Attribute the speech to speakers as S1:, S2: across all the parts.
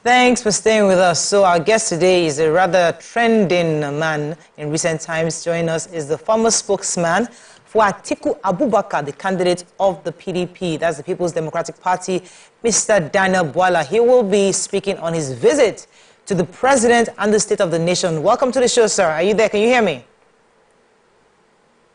S1: Thanks for staying with us. So our guest today is a rather trending man in recent times. Joining us is the former spokesman for Atiku Abubakar, the candidate of the PDP, that's the People's Democratic Party, Mr. Daniel Bwala. He will be speaking on his visit to the president and the state of the nation. Welcome to the show, sir. Are you there? Can you hear me?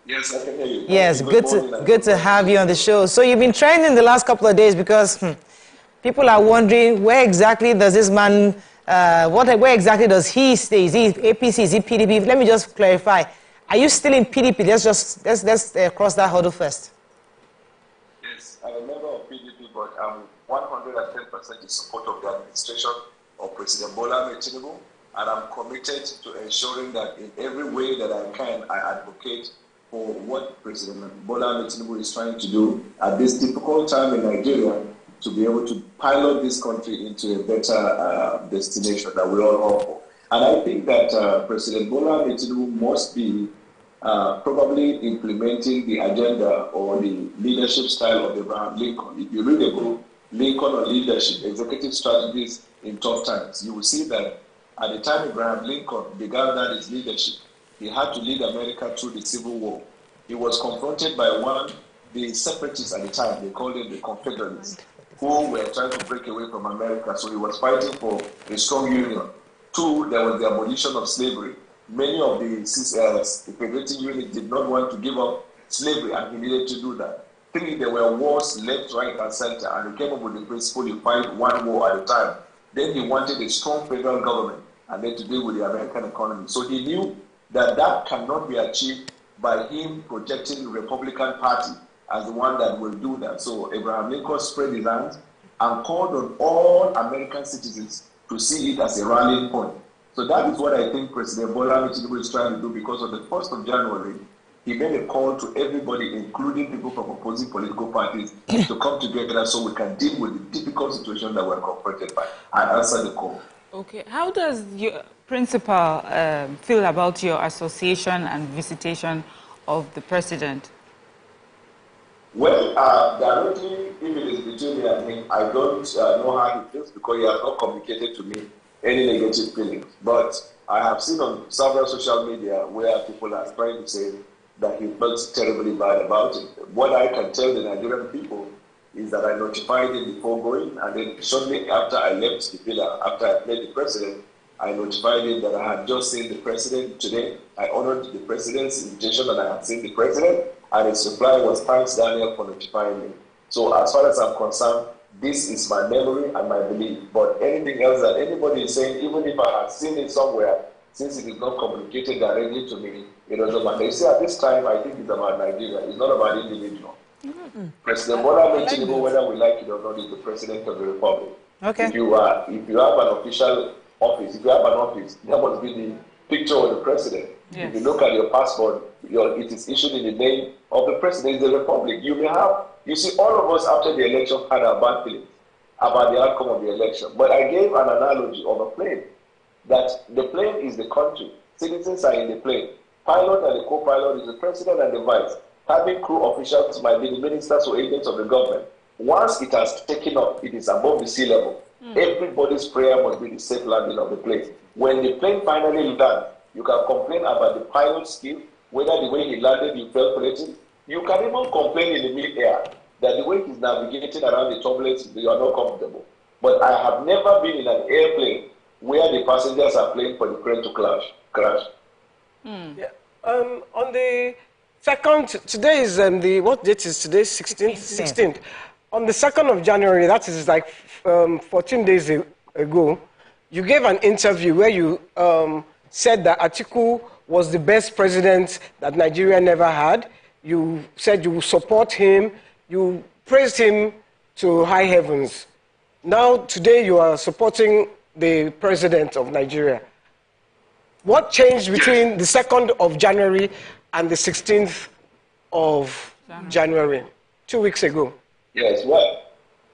S2: Yes, I can hear you.
S1: Yes, good to have you on the show. So you've been trending the last couple of days because people are wondering where exactly does this man, where exactly does he stay? Is he APC? Is he PDP? Let me just clarify. Are you still in PDP? Let's cross that hurdle first.
S2: Yes, I'm a member of PDP, but I'm 110% in support of the administration of President Bola Ahmed Tinubu, and I'm committed to ensuring that in every way that I can, I advocate for what President Bola Ahmed Tinubu is trying to do at this difficult time in Nigeria to be able to pilot this country into a better destination that we all hope for. And I think that President Bola Ahmed Tinubu must be probably implementing the agenda or the leadership style of Abraham Lincoln. If you read the book, Lincoln on Leadership, Executive Strategies in Tough Times, you will see that at the time Abraham Lincoln began that his leadership, he had to lead America through the Civil War. He was confronted by the separatists at the time, they called them the Confederates, who were trying to break away from America. So he was fighting for a strong union. Two, there was the abolition of slavery. Many of the federating units did not want to give up slavery, and he needed to do that. Three, there were wars left, right, and center, and he came up with the principle you fight one war at a time. Then he wanted a strong federal government, and then to deal with the American economy. So he knew that that cannot be achieved by him projecting the Republican Party as the one that will do that. So Abraham Lincoln spread his hands and called on all American citizens to see it as a rallying point. So that is what I think President Bola Ahmed Tinubu is trying to do, because on the 1st of January, he made a call to everybody, including people from opposing political parties, to come together so we can deal with the difficult situation that we're confronted by and answer the call.
S3: Okay. How does your principal feel about your association and visitation of the president?
S2: Well, directly, if it is between me and him, I don't know how he feels, because he has not communicated to me any negative feelings. But I have seen on several social media where people are trying to say that he felt terribly bad about it. What I can tell the Nigerian people is that I notified him before going, and then shortly after I left the villa, after I met the president, I notified him that I had just seen the president today. I honored the president's invitation and I had seen the president, and his reply was, "Thanks, Daniel, for notifying me." So as far as I'm concerned, this is my memory and my belief. But anything else that anybody is saying, even if I had seen it somewhere, since it is not communicated directly to me, it doesn't matter. You see, at this time, I think it's about Nigeria. It's not about individual. President Bola Ahmed Tinubu, whether we like it or not, is the president of the republic.
S1: Okay.
S2: If you have an official office, if you have an office, there must be the picture of the president. Yes. If you look at your passport, it is issued in the name of the president of the republic. You see, all of us after the election had our bad feelings about the outcome of the election. But I gave an analogy of a plane, that the plane is the country. Citizens are in the plane. Pilot and the co-pilot is the president and the vice. Having crew officials might be the ministers or agents of the government. Once it has taken off, it is above the sea level. Everybody's prayer must be the safe landing of the plane. When the plane finally lands, you can complain about the pilot's skill, whether the way he landed you felt plated. You can even complain in the mid-air that the way he's navigating around the turbulence, you are not comfortable. But I have never been in an airplane where the passengers are playing for the plane to crash.
S4: Yeah. On the second, today is what date is today? 16th? 16th. On the 2nd of January, that is like 14 days ago, you gave an interview where you said that Atiku was the best president that Nigeria never had. You said you would support him. You praised him to high heavens. Now, today, you are supporting the president of Nigeria. What changed between the 2nd of January and the 16th of January, 2 weeks ago?
S2: Yes,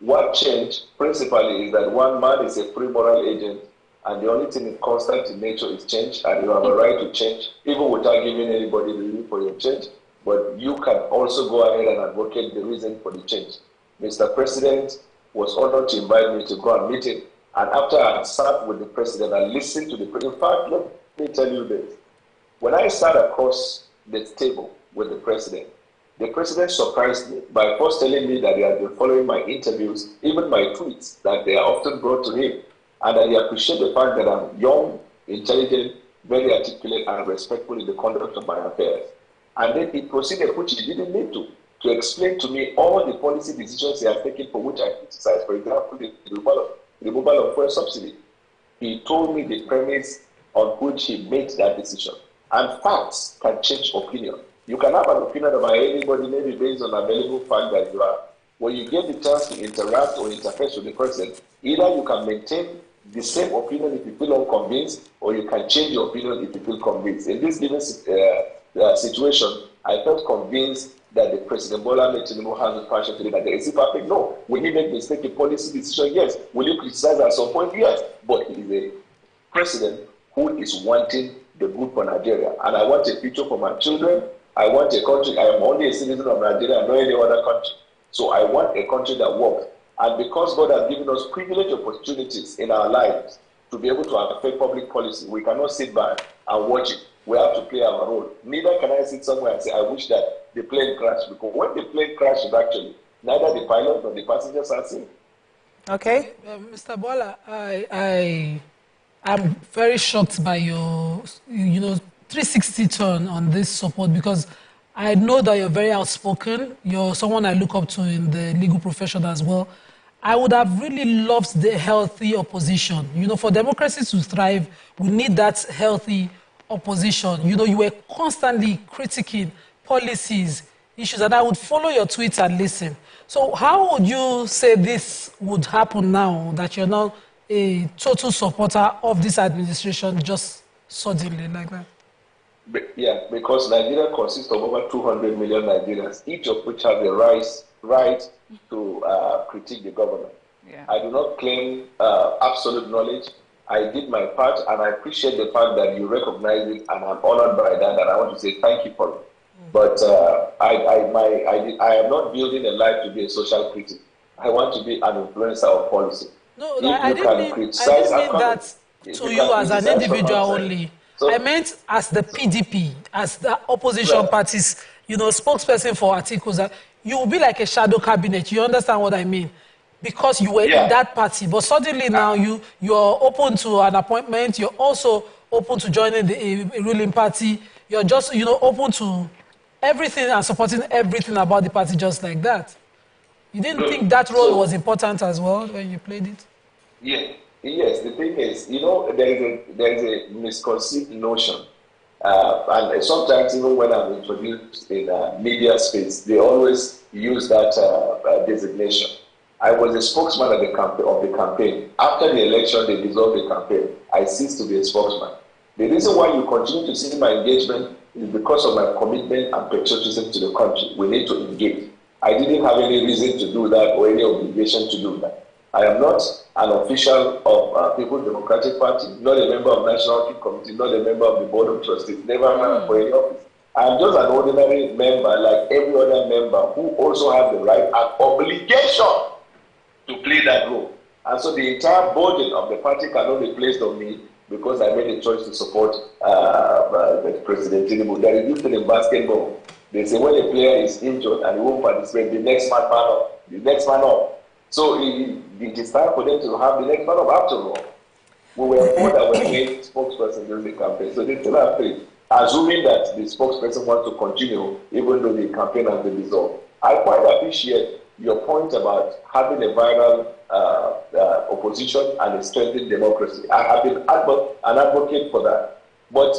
S2: what changed principally is that one man is a free moral agent, and the only thing constant in nature is change, and you have a right to change, even without giving anybody the reason for your change. But you can also go ahead and advocate the reason for the change. Mr. President was honored to invite me to go and meet him, And after I had sat with the president and listened to the president, in fact, let me tell you this. When I sat across the table with the president surprised me by first telling me that he had been following my interviews, even my tweets, that they are often brought to him, and that he appreciates the fact that I'm young, intelligent, very articulate, and respectful in the conduct of my affairs. And then he proceeded, which he didn't need to explain to me all the policy decisions he has taken for which I criticize. For example, the removal of fuel subsidy. He told me the premise on which he made that decision. And facts can change opinion. You can have an opinion about anybody, maybe based on available fact that you are. When you get the chance to interact or interface with the person, either you can maintain the same opinion if you feel unconvinced, or you can change your opinion if you feel convinced. In this given situation, I felt convinced that the President Bola Ahmed Tinubu has the passion to do that. Is it perfect? No. Will he make mistake in policy decision? Yes. Will he criticize at some point? Yes. But he is a president who is wanting the good for Nigeria. And I want a future for my children. I want a country. I am only a citizen of Nigeria and not any other country. So I want a country that works. And because God has given us privileged opportunities in our lives to be able to affect public policy, we cannot sit back and watch it. We have to play our role. Neither can I sit somewhere and say, I wish that the plane crashed. Because when the plane crashes, actually, neither the pilot nor the passengers are safe.
S1: Okay.
S5: Mr. Bwala, I am very shocked by your, 360 turn on this support, because I know that you're very outspoken. You're someone I look up to in the legal profession as well. I would have really loved the healthy opposition. For democracy to thrive, we need that healthy opposition. You were constantly critiquing policies, issues, and I would follow your tweets and listen. So how would you say this would happen now, that you're now a total supporter of this administration just suddenly like that?
S2: Yeah, because Nigeria consists of over 200 million Nigerians, each of which have the right to critique the government.
S3: Yeah.
S2: I do not claim absolute knowledge. I did my part, and I appreciate the fact that you recognize it, and I'm honored by that, and I want to say thank you for it. But I am not building a life to be a social critic. I want to be an influencer of policy.
S5: No, I didn't mean that to you as an individual only. So, I meant as the PDP, as the opposition parties, spokesperson for articles. You will be like a shadow cabinet. You understand what I mean? Because you were in that party, but suddenly now you're open to an appointment. You're also open to joining the ruling party. You're just open to everything and supporting everything about the party just like that. You didn't think that role was important as well when you played it?
S2: Yeah. Yes, the thing is, there is a misconceived notion, and sometimes even when I'm introduced in media space, they always use that designation. I was a spokesman of the campaign. After the election, they dissolved the campaign. I ceased to be a spokesman. The reason why you continue to see my engagement is because of my commitment and patriotism to the country. We need to engage. I didn't have any reason to do that or any obligation to do that. I am not an official of People's Democratic Party, not a member of National Working Committee, not a member of the Board of Trustees, never ran for any office. I am just an ordinary member like every other member who also has the right and obligation to play that role. And so the entire burden of the party cannot be placed on me because I made a choice to support President Tinubu. There is this thing in basketball. They say when a player is injured and he won't participate, the next man up. The next man up. So it is time for them to have the next man up after all. We were told that we made spokesperson during the campaign. So they still have three, assuming that the spokesperson wants to continue even though the campaign has been dissolved. I quite appreciate your point about having a viral opposition and a strengthened democracy. I have been an advocate for that. But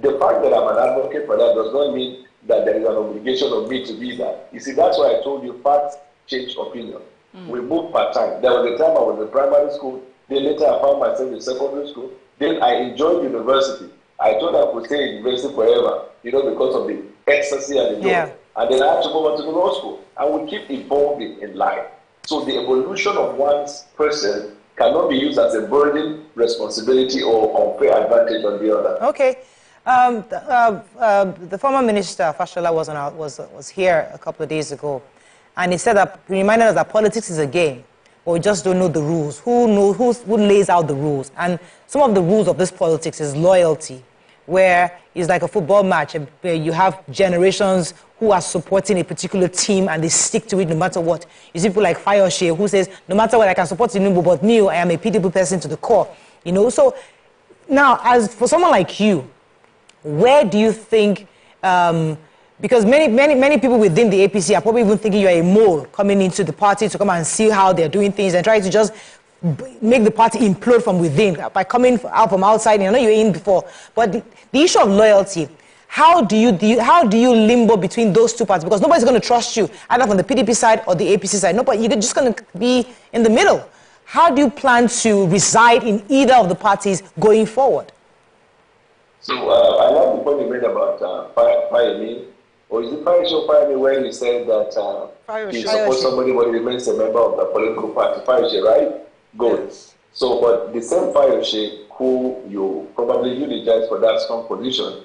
S2: the fact that I'm an advocate for that does not mean that there is an obligation of me to be that. You see, that's why I told you facts change opinion. We moved part-time. There was a time I was in primary school. Then later I found myself in secondary school. Then I enjoyed university. I thought I could stay in university forever, because of the ecstasy and the joy. And then I had to move on to the law school. And we keep evolving in life. So the evolution of one's person cannot be used as a burden, responsibility, or unfair advantage on the other.
S1: Okay. The former minister, Fashola, was here a couple of days ago. And he said that, he reminded us that politics is a game. or just don't know the rules? Who lays out the rules? And some of the rules of this politics is loyalty, where it's like a football match where you have generations who are supporting a particular team and they stick to it no matter what. You see people like Fayoshe who says, no matter what, I can support Tinubu, but me, I am a PDP person to the core. You know, so now, as for someone like you, where do you think, because many people within the APC are probably even thinking you're a mole coming into the party to come and see how they're doing things and try to just make the party implode from within by coming out from outside. You know, you're in before. But the issue of loyalty, how do you limbo between those two parties? Because nobody's going to trust you, either from the PDP side or the APC side. Nobody, you're just going to be in the middle. How do you plan to reside in either of the parties going forward?
S2: So I like the point you made about Fayemi, or is it Fayemi where you said that he supports somebody but he remains a member of the political party, Fayoshe, right? Good. Yes. So, but the same Fayoshe who you probably eulogize for that strong position,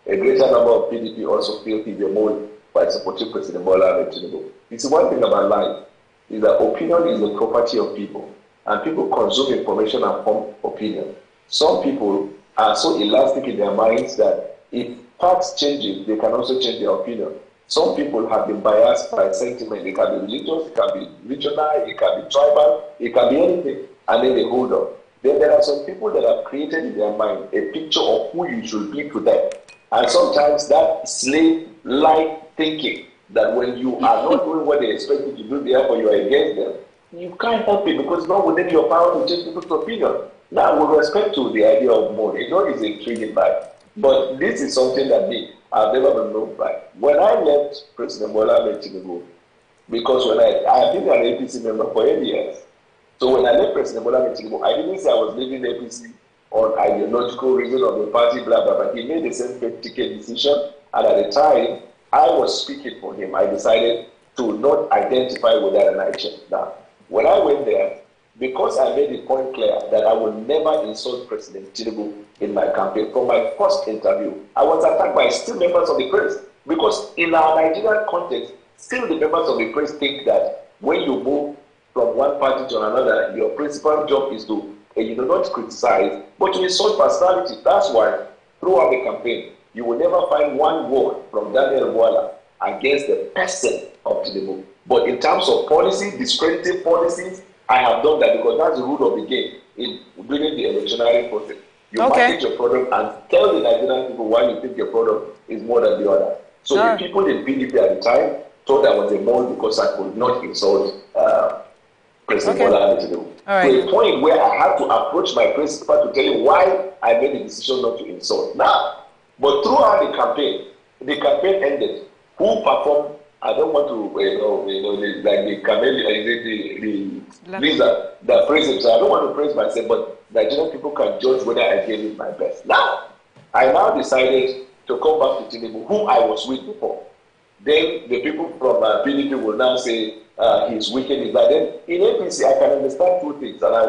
S2: a greater number of PDP also feel he's a mole by supporting President Bola Ahmed Tinubu. It's one thing about life, is that opinion is the property of people, and people consume information and form opinion. Some people are so elastic in their minds that if parts changes, they can also change their opinion. Some people have been biased by sentiment. It can be religious, it can be regional, it can be tribal, it can be anything, and then they hold on. Then there are some people that have created in their mind a picture of who you should be to them. And sometimes that slave-like thinking that when you are not doing what they expect you to do, therefore you are against them, you can't help it because not within your power to change people's opinion. Now, with respect to the idea of money, it's not is intriguing by, but this is something that I've never been known by. When I left President Bola Ahmed Tinubu, because when I have been an APC member for 8 years, so when I left President Bola Ahmed Tinubu, I didn't say I was leaving the APC on ideological reason of the party, blah, blah, blah. He made the same ticket decision, and at the time, I was speaking for him. I decided to not identify with that election. Now, when I went there, because I made the point clear that I will never insult President Tinubu in my campaign, from my first interview, I was attacked by still members of the press. Because in our Nigerian context, still the members of the press think that when you move from one party to another, your principal job is to, not criticize, but to insult personality. That's why throughout the campaign, you will never find one word from Bwala against the person of Tinubu. But in terms of policy, discrediting policies, I have done that because that's the rule of the game during the electionary process. You market your product and tell the Nigerian people why you think your product is more than the other. So the people in PDP at the time thought I was a mole because I could not insult President Bola Ahmed Tinubu. To a point where I had to approach my principal to tell him why I made the decision not to insult. Now, but throughout the campaign ended. Who performed? I don't want to, like the chameleon, the lizard that praise himself. I don't want to praise myself, but Nigerian people can judge whether I gave it my best. Now, I decided to come back to Tinubu, who I was with before. Then the people from PDP will now say he's wicked. Then in APC, I can understand two things, and I